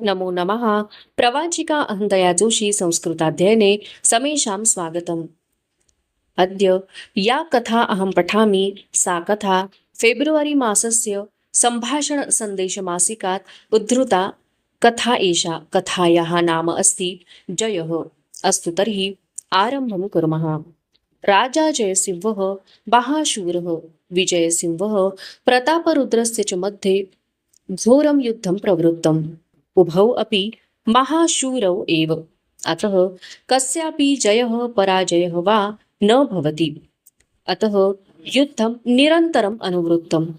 नमो नमः। प्रवाचिका अहन्तया जोशी संस्कृताध्ययने समेषां स्वागतम्। अद्य या कथा अहं पठामि सा कथा फेब्रुवरी मासस्य सम्भाषणसन्देशमासिकात् उद्धृता कथा एषा। कथायाः नाम अस्ति जयः। अस्तु तर्हि आरम्भं कुर्मः। राजा जयसिंहः महाशूरः। विजयसिंहः प्रतापरुद्रस्य च मध्ये घोरं युद्धं प्रवृत्तम्। उभौ अपि महाशूरौ एव। अतः कस्यापि जयः पराजयः वा न भवति। अतः युद्धं निरन्तरम् अनुवृत्तम्।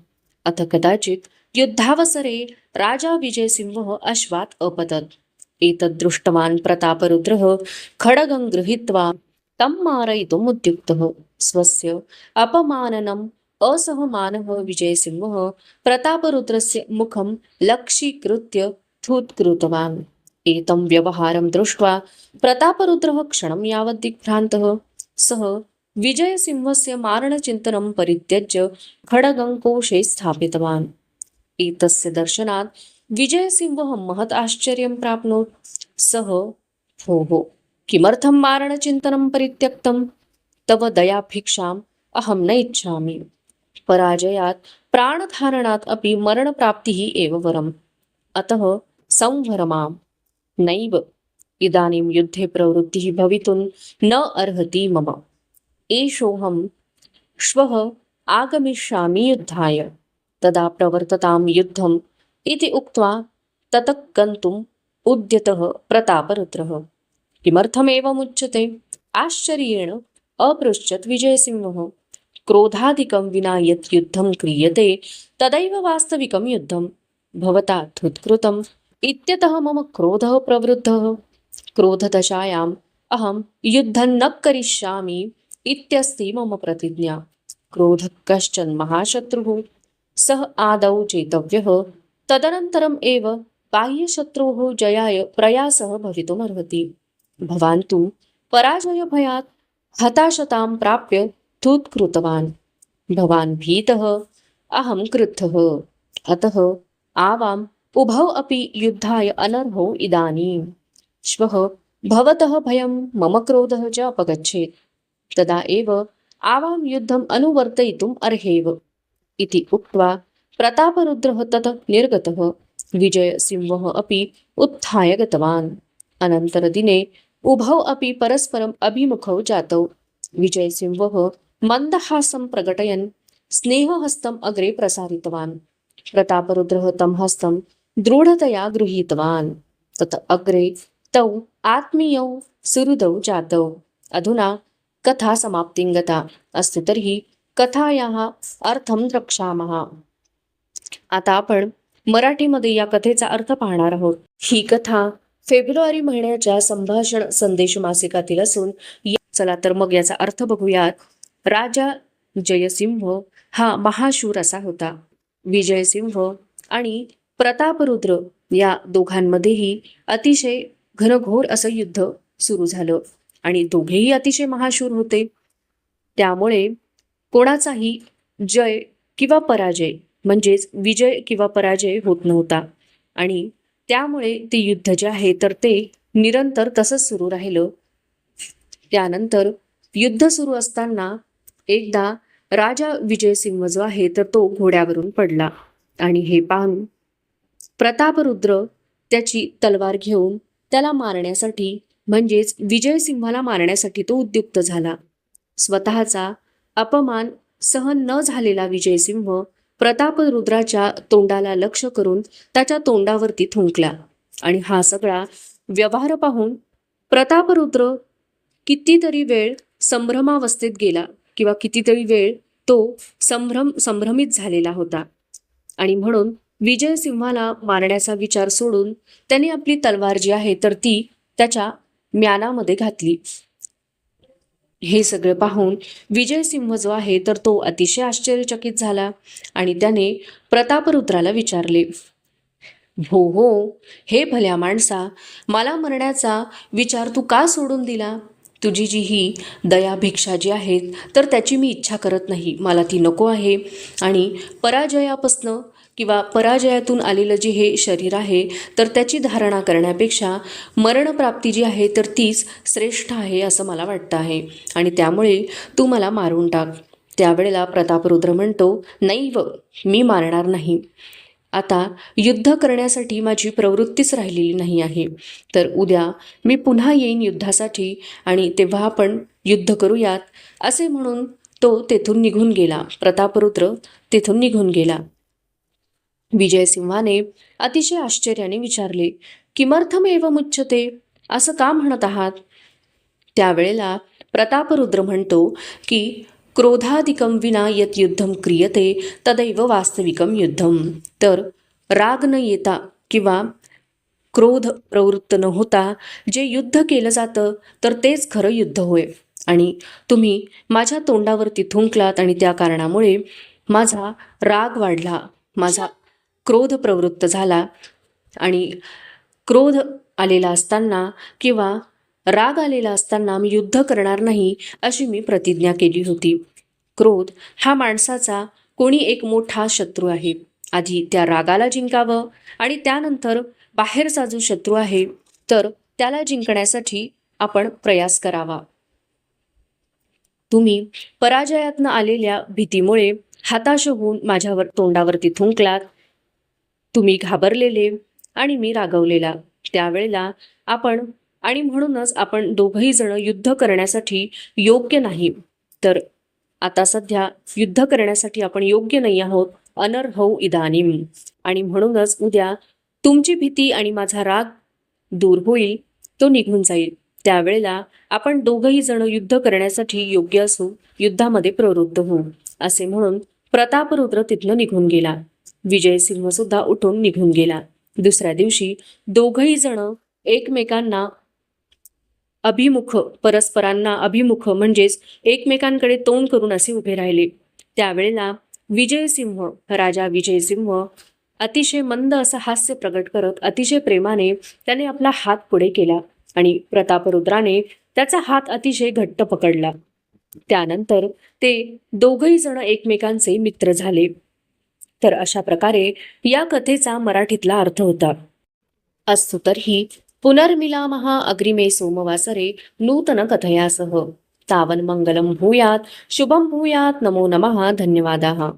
अथ कदाचित् युद्धावसरे राजा विजयसिंहः अश्वात् अपतत्। एतद् दृष्टवान् प्रतापरुद्रः खड्गं गृहीत्वा तं मारयितुम् उद्युक्तः। स्वस्य अपमाननम् असहमानः विजयसिंहः प्रतापरुद्रस्य मुखं लक्ष्यीकृत्य थूत्कृतवान्। एतं व्यवहारं दृष्ट्वा प्रतापरुद्रः क्षणं यावत् दिग्भ्रान्तः। सः विजयसिंहस्य मारणचिन्तनं परित्यज्य खड्गं कोशे स्थापितवान्। एतस्य दर्शनात् विजयसिंहः महत् आश्चर्यं प्राप्नोत्। सः, भोः, किमर्थं मारणचिन्तनं परित्यक्तं? तव दयाभिक्षाम् अहं न इच्छामि। पराजयात् प्राणधारणात् अपि मरणप्राप्तिः एव वरम्। अतः संवर माम्। नैव, इदानीं युद्धे प्रवृत्तिः भवितुं न अर्हति मम। एषोऽहं श्वः आगमिष्यामि युद्धाय, तदा प्रवर्ततां युद्धम् इति उक्त्वा ततः गन्तुम् उद्यतः प्रतापरुद्रः। किमर्थमेवमुच्यते? आश्चर्येण अपृच्छत् विजयसिंहः। क्रोधादिकं विना यत् युद्धं क्रियते तदैव वास्तविकं युद्धम्। भवता धृत्कृतम् इत्यतः मम क्रोधः प्रवृद्धः। क्रोधदशायाम् अहं युद्धं न करिष्यामि इत्यस्ति मम प्रतिज्ञा। क्रोधः कश्चन महाशत्रुः। सः आदौ चेतव्यः, तदनन्तरम् एव बाह्यशत्रोः जयाय प्रयासः भवितुमर्हति। भवान् तु पराजयभयात् हताशतां प्राप्य थूत्कृतवान्। भवान् भीतः, अहं क्रुद्धः। अतः आवाम् उभौ अपि युद्धाय अनर्हौ इदानीम्। श्वः भवतः भयं मम क्रोधः च अपगच्छेत्, तदा एव आवां युद्धम् अनुवर्तयितुम् अर्हेव इति उक्त्वा प्रतापरुद्रः ततः निर्गतः। विजयसिंहः अपि उत्थाय गतवान्। अनन्तरदिने उभौ अपि परस्परम् अभिमुखौ जातौ। विजयसिंहः मन्दहासं प्रकटयन् स्नेहहस्तम् अग्रे प्रसारितवान्। प्रतापरुद्रः तं हस्तं दृढतया गृहीतवान्। तत अग्रे तौ आत्मीयौ सुहृदौ जातौ। अधुना कथा समाप्तिं गता। अस्तु तर्हि कथायाः अर्थं द्रक्ष्यामः। आता आपण मराठीमध्ये या कथेचा अर्थ पाहणार आहोत। ही कथा फेब्रुवारी महिन्याच्या संभाषण संदेश मासिकातील असून चला तर मग याचा अर्थ बघूयात। राजा जयसिंह हा महाशूर असा होता। विजयसिंह आणि प्रतापरुद्र या दोघांमध्येही अतिशय घनघोर असं युद्ध सुरू झालं आणि दोघेही अतिशय महाशूर होते। त्यामुळे कोणाचाही जय किंवा पराजय म्हणजेच विजय किंवा पराजय होत नव्हता आणि त्यामुळे ते युद्ध जे आहे तर ते निरंतर तसंच सुरू राहिलं। त्यानंतर युद्ध सुरू असताना एकदा राजा विजयसिंह जो आहे तर तो घोड्यावरून पडला आणि हे पाहून प्रतापरुद्र त्याची तलवार घेऊन त्याला मारण्यासाठी म्हणजेच विजयसिंहाला मारण्यासाठी तो उद्युक्त झाला। स्वतःचा अपमान सहन न झालेला विजयसिंह प्रतापरुद्राच्या तोंडाला लक्ष करून त्याच्या तोंडावरती थुंकला आणि हा सगळा व्यवहार पाहून प्रतापरुद्र कितीतरी वेळ संभ्रमावस्थेत गेला किंवा कितीतरी वेळ तो संभ्रमित झालेला होता आणि म्हणून विजयसिंहाला मारण्याचा विचार सोडून त्याने आपली तलवार जी आहे तर ती त्याच्या म्यानामध्ये घातली। हे सगळं पाहून विजयसिंह जो आहे तर तो अतिशय आश्चर्यचकित झाला आणि त्याने प्रतापरुद्राला विचारले, हो, हे भल्या माणसा, मला मरण्याचा विचार तू का सोडून दिला? तुझी जी ही दयाभिक्षा जी आहे तर त्याची मी इच्छा करत नाही, मला ती नको आहे आणि पराजयापासनं किंवा पराजयातून आलेलं जे हे शरीर आहे तर त्याची धारणा करण्यापेक्षा मरणप्राप्ती जी आहे तर तीच श्रेष्ठ आहे असं मला वाटतं आहे आणि त्यामुळे तू मला मारून टाक. त्यावेळेला प्रतापरुद्र म्हणतो, नैव, मी मारणार नाही. आता युद्ध करण्यासाठी माझी प्रवृत्तीच राहिलेली नाही आहे. तर उद्या मी पुन्हा येईन युद्धासाठी आणि तेव्हा आपण युद्ध करूयात असे म्हणून तो तेथून निघून गेला. प्रतापरुद्र तेथून निघून गेला. विजयसिंहाने अतिशय आश्चर्याने विचारले, किमर्थमेव मुच्यते, असं का म्हणत आहात? त्यावेळेला प्रतापरुद्र म्हणतो की क्रोधाधिकम विना यत युद्धम क्रियते तदैव वास्तविकम युद्धम. तर राग न येता किंवा क्रोध प्रवृत्त न होता जे युद्ध केलं जातं तर तेच खरं युद्ध होय. आणि तुम्ही माझ्या तोंडावरती थुंकलात आणि त्या कारणामुळे माझा राग वाढला, माझा क्रोध प्रवृत्त झाला आणि क्रोध आलेला असताना किंवा राग आलेला असताना मी युद्ध करणार नाही अशी मी प्रतिज्ञा केली होती. क्रोध हा माणसाचा कोणी एक मोठा शत्रू आहे. आधी त्या रागाला जिंकावं आणि त्यानंतर बाहेरचा जो शत्रू आहे तर त्याला जिंकण्यासाठी आपण प्रयास करावा. तुम्ही पराजयातनं आलेल्या भीतीमुळे हताश होऊन माझ्यावर तोंडावरती थुंकलात. तुम्ही घाबरलेले आणि मी रागवलेला. त्यावेळेला आपण आणि म्हणूनच आपण दोघंही जण युद्ध करण्यासाठी योग्य नाही. तर आता सध्या युद्ध करण्यासाठी आपण योग्य नाही आहोत. अनर्हौ इदानीम. आणि म्हणूनच उद्या तुमची भीती आणि माझा राग दूर होईल, तो निघून जाईल. त्यावेळेला आपण दोघंही जण युद्ध करण्यासाठी योग्य असू, युद्धामध्ये प्रवृत्त होऊ असे म्हणून प्रतापरुद्र तिथनं निघून गेला. विजयसिंह सुद्धा उठून निघून गेला. दुसऱ्या दिवशी दोघंही जण एकमेकांना अभिमुख, परस्परांना अभिमुख म्हणजेच एकमेकांकडे तोंड करून असे उभे राहिले. त्यावेळेला विजयसिंह, राजा विजयसिंह अतिशय मंद असं हास्य प्रकट करत अतिशय प्रेमाने त्याने आपला हात पुढे केला आणि प्रतापरुद्राने त्याचा हात अतिशय घट्ट पकडला. त्यानंतर ते दोघंही जण एकमेकांचे मित्र झाले. तर अशा प्रकारे या कथेचा मराठीतला अर्थ होता. अस्तु तर्हि पुनर्मिलामः अग्रिमे सोमवासरे नूतन कथया सह. तावन् मंगलं भूयात्, शुभं भूयात्. नमो नमः. धन्यवादाः.